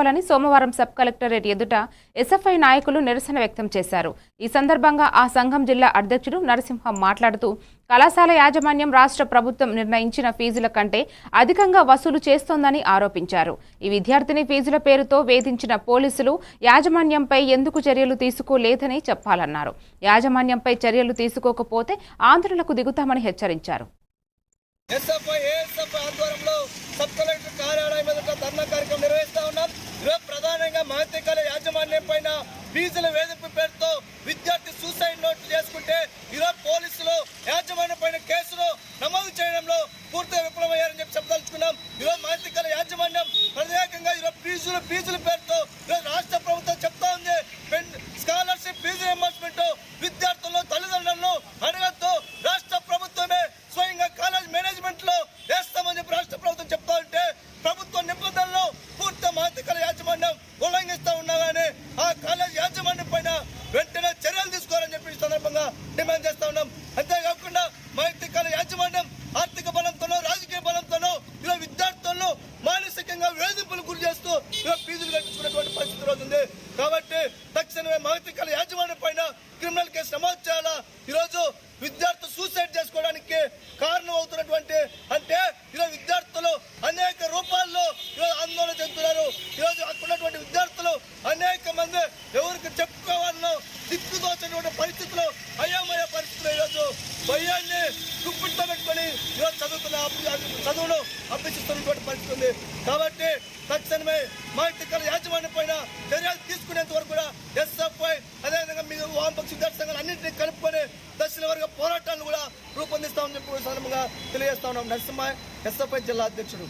ని సోమవారం sub collectorate ఎదుట ఎస్ఎఫ్ఐ నాయకులు నిరసన వ్యక్తం చేశారు. ఈ సందర్భంగా ఆ సంఘం జిల్లా అధ్యక్షుడు నరసింహం మాట్లాడుతూ కళాశాల యాజమాన్యం రాష్ట్ర ప్రభుత్వం నిర్ణయించిన ఫీజుల కంటే అధికంగా వసూలు చేస్తోందని ఆరోపించారు. ఈ విద్యార్థిని ఫీజుల పేరుతో వేధించిన పోలీసులు యాజమాన్యంపై ఎందుకు చర్యలు తీసుకోలేదని చెప్పాలన్నారు. యాజమాన్యంపై చర్యలు తీసుకోకపోతే ఆందోళనకు దిగుతామని హెచ్చరించారు. ప్రధానంగా మహత్యకాల యాజమాన్యం పైన ఫీజుల వేధింపు పేరుతో విద్యార్థి సూసైడ్ నోట్లు చేసుకుంటే ఈరోజు పోలీసులు యాజమాన్యం పైన కేసులు నమోదు చేయడంలో పూర్తిగా విఫలమయ్యారని చెప్పి చెప్పదలుచుకున్నాం. ఈరోజు మహత్యకాల యాజమాన్యం ప్రత్యేకంగా ఈరోజు ఫీజుల పేరుతో ఈరోజు రాష్ట్ర ప్రభుత్వం చెప్తా ఉంది. స్కాలర్షిప్ ఫీజు రియంబర్స్మెంట్ విద్యార్థులను తల్లిదండ్రులను అడగద్దు, రాష్ట్ర ప్రభుత్వమే స్వయంగా కాలేజ్ మేనేజ్మెంట్ లో వేస్తామని చెప్పి రాష్ట్ర ప్రభుత్వం చెప్తా ఉంటే ప్రభుత్వ నిబంధనలు పూర్తి మహత్యకాల యాజమాన్యం ఉల్లంఘిస్తా ఉన్నా కానీ ఆ కాలేజ్ యాజమాన్యం పైన వెంటనే చర్యలు తీసుకోవాలని చెప్పి ఈ సందర్భంగా డిమాండ్ చేస్తా ఉన్నాం. అంతేకాకుండా మహత్యకాల యాజమాన్యం ఆర్థిక బలంతోనో రాజకీయ బలంతోనో ఇలా విద్యార్థులను మానసికంగా వేధింపులు గురి చేస్తూ ఇలా ఫీజులు కట్టించుకున్నటువంటి పరిస్థితి రోజుంది. కాబట్టి తక్షణమే మహత్యకాల యాజమాన్యం పైన క్రిమినల్ కేసు నమోదు చేయాలా. ఈరోజు విద్యార్థులు సూసైడ్ చేసుకోవడానికి కారణం అవుతున్నటువంటి అంటే ఇలా విద్యార్థులు అనేక రూపాల్లో ఈరోజు ఆందోళన చెందుతున్నారు. ఈరోజు అక్కడున్నటువంటి విద్యార్థులు అనేక మంది ఎవరికి చెప్పుకోవాలనో దిక్కుదోచినటువంటి పరిస్థితులు అయోమయ పరిస్థితులు ఈరోజు భయాన్ని గుప్పిట్లో పెట్టుకొని ఈరోజు చదువును అభ్యసిస్తున్నటువంటి పరిస్థితి ఉంది. కాబట్టి తక్షణమే మహత్యకాల యాజమాన్యం పైన చర్యలు తీసుకునేంత వరకు కూడా ఎస్ఎఫ్ఐ అదేవిధంగా మీరు వామపక్ష విద్యార్థి సంఘాలు అన్నింటినీ కలుపుకొని దశల వర్గ పోరాటాలను కూడా రూపొందిస్తామని చెప్పి సందర్భంగా తెలియజేస్తా ఉన్నాం. నరసింహ, ఎస్ఎఫ్ఐ జిల్లా అధ్యక్షుడు.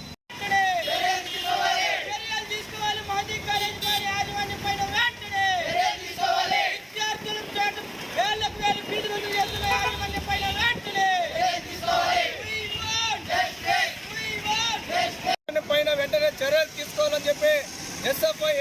పైన వెంటనే చర్యలు తీసుకోవాలని చెప్పి ఎస్ఎఫ్ఐ